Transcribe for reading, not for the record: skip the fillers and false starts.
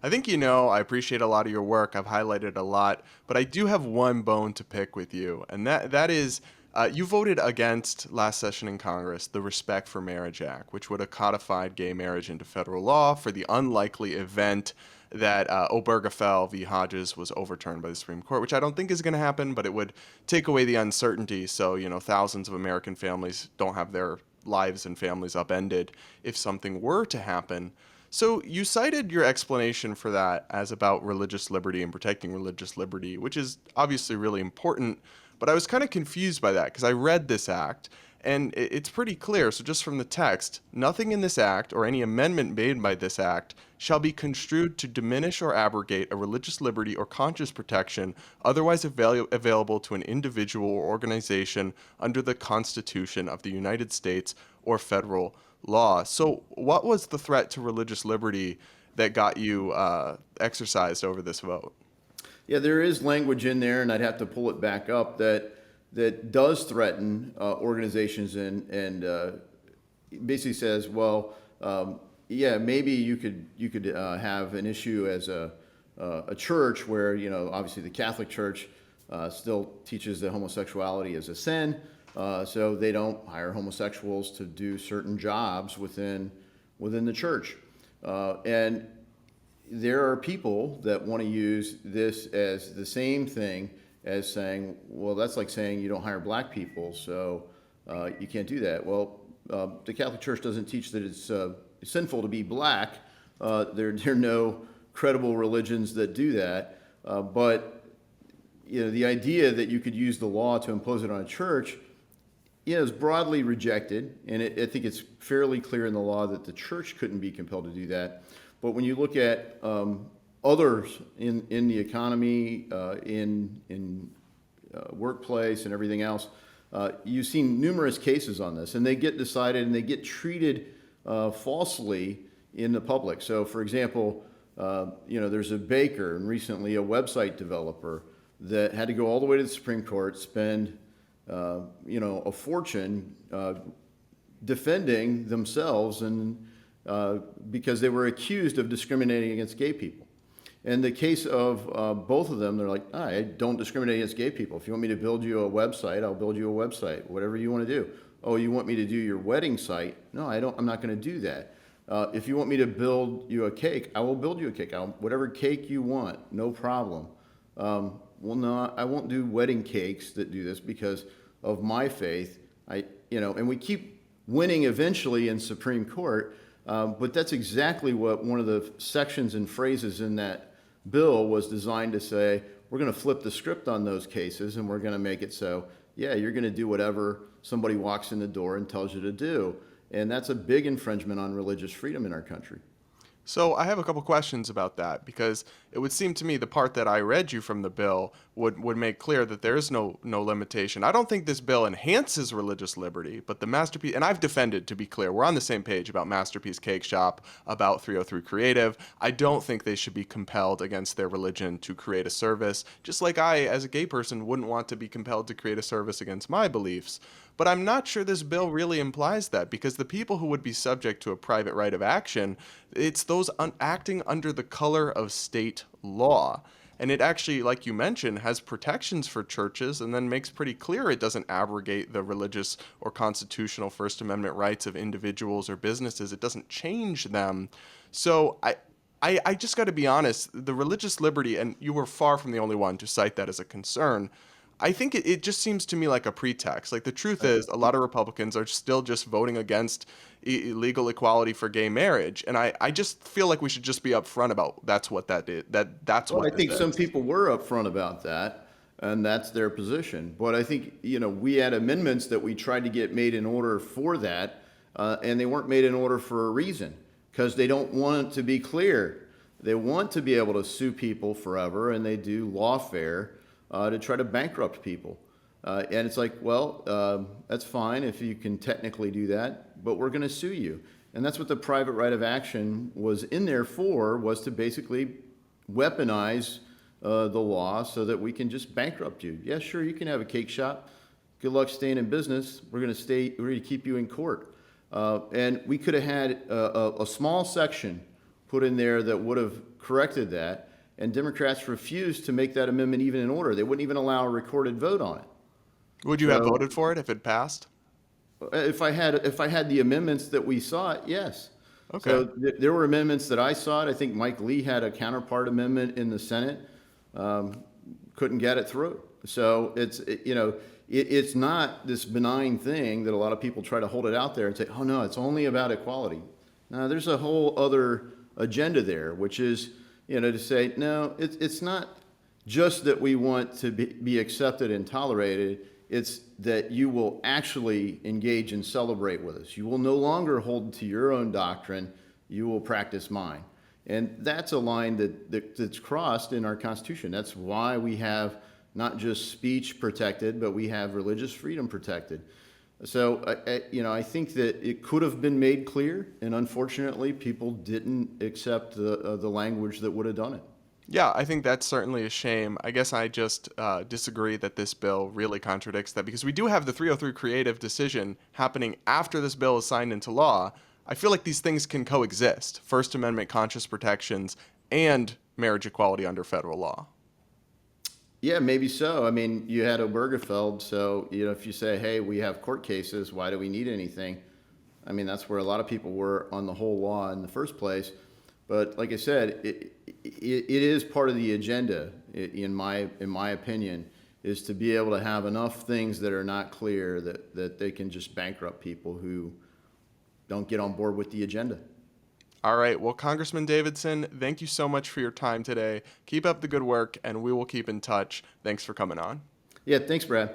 I think you know I appreciate a lot of your work. I've highlighted a lot, but I do have one bone to pick with you, and that is you voted against last session in Congress the Respect for Marriage Act, which would have codified gay marriage into federal law for the unlikely event that Obergefell v. Hodges was overturned by the Supreme Court, which I don't think is going to happen, but it would take away the uncertainty so, thousands of American families don't have their lives and families upended if something were to happen. So you cited your explanation for that as about religious liberty and protecting religious liberty, which is obviously really important. But I was kind of confused by that because I read this act and it's pretty clear. So just from the text, nothing in this act or any amendment made by this act shall be construed to diminish or abrogate a religious liberty or conscience protection otherwise available to an individual or organization under the Constitution of the United States or federal law. So, what was the threat to religious liberty that got you exercised over this vote? Yeah, there is language in there, and I'd have to pull it back up that does threaten organizations and basically says, well, yeah, maybe you could have an issue as a church where obviously the Catholic Church still teaches that homosexuality is a sin, so they don't hire homosexuals to do certain jobs within the church, and there are people that want to use this as the same thing as saying, well, that's like saying you don't hire black people, so you can't do that. Well, the Catholic Church doesn't teach that it's sinful to be black. There are no credible religions that do that. But the idea that you could use the law to impose it on a church is broadly rejected, and I think it's fairly clear in the law that the church couldn't be compelled to do that. But when you look at others in the economy, in workplace and everything else, you've seen numerous cases on this, and they get decided and they get treated falsely in the public. So, for example, there's a baker and recently a website developer that had to go all the way to the Supreme Court, spend a fortune defending themselves and because they were accused of discriminating against gay people. In the case of both of them, they're like, I don't discriminate against gay people. If you want me to build you a website, I'll build you a website, whatever you want to do. Oh, you want me to do your wedding site? No, I don't. I'm not going to do that. If you want me to build you a cake, I will build you a cake. Whatever cake you want, no problem. Well, no, I won't do wedding cakes that do this because of my faith. And we keep winning eventually in Supreme Court. But that's exactly what one of the sections and phrases in that bill was designed to say. We're going to flip the script on those cases, and we're going to make it so, yeah, you're going to do whatever somebody walks in the door and tells you to do. And that's a big infringement on religious freedom in our country. So I have a couple questions about that because it would seem to me the part that I read you from the bill would make clear that there is no limitation. I don't think this bill enhances religious liberty, but the Masterpiece, and I've defended, to be clear, we're on the same page about Masterpiece Cake Shop, about 303 Creative. I don't think they should be compelled against their religion to create a service, just like I, as a gay person, wouldn't want to be compelled to create a service against my beliefs. But I'm not sure this bill really implies that because the people who would be subject to a private right of action, it's those acting under the color of state law. And it actually, like you mentioned, has protections for churches and then makes pretty clear it doesn't abrogate the religious or constitutional First Amendment rights of individuals or businesses. It doesn't change them. So I just got to be honest, the religious liberty, and you were far from the only one to cite that as a concern. I think it just seems to me like a pretext. Like the truth is, a lot of Republicans are still just voting against legal equality for gay marriage, and I just feel like we should just be upfront about that's what that is. That's Well, what I this think some is. people were upfront about that, and that's their position. But I think, we had amendments that we tried to get made in order for that, and they weren't made in order for a reason, because they don't want it to be clear. They want to be able to sue people forever, and they do lawfare to try to bankrupt people. And it's like, well, that's fine if you can technically do that, but we're going to sue you. And that's what the private right of action was in there for, was to basically weaponize the law so that we can just bankrupt you. Yeah, sure, you can have a cake shop. Good luck staying in business. We're going to keep you in court. And we could have had a small section put in there that would have corrected that, and Democrats refused to make that amendment even in order. They wouldn't even allow a recorded vote on it. Would you have So voted for it if it passed? if I had the amendments that we sought, yes. Okay. So there were amendments that I sought. I think Mike Lee had a counterpart amendment in the Senate. Couldn't get it through. So it's not this benign thing that a lot of people try to hold it out there and say, oh no, it's only about equality. Now there's a whole other agenda there, which is, to say, no, it's not just that we want to be accepted and tolerated. It's that you will actually engage and celebrate with us. You will no longer hold to your own doctrine. You will practice mine. And that's a line that's crossed in our Constitution. That's why we have not just speech protected, but we have religious freedom protected. So, I think that it could have been made clear, and unfortunately, people didn't accept the language that would have done it. Yeah, I think that's certainly a shame. I guess I just disagree that this bill really contradicts that, because we do have the 303 creative decision happening after this bill is signed into law. I feel like these things can coexist: First Amendment conscious protections and marriage equality under federal law. Yeah, maybe so. I mean, you had Obergefell, so if you say, hey, we have court cases, why do we need anything? I mean, that's where a lot of people were on the whole law in the first place. But like I said, it is part of the agenda, in my opinion, is to be able to have enough things that are not clear that they can just bankrupt people who don't get on board with the agenda. All right. Well, Congressman Davidson, thank you so much for your time today. Keep up the good work, and we will keep in touch. Thanks for coming on. Yeah, thanks, Brad.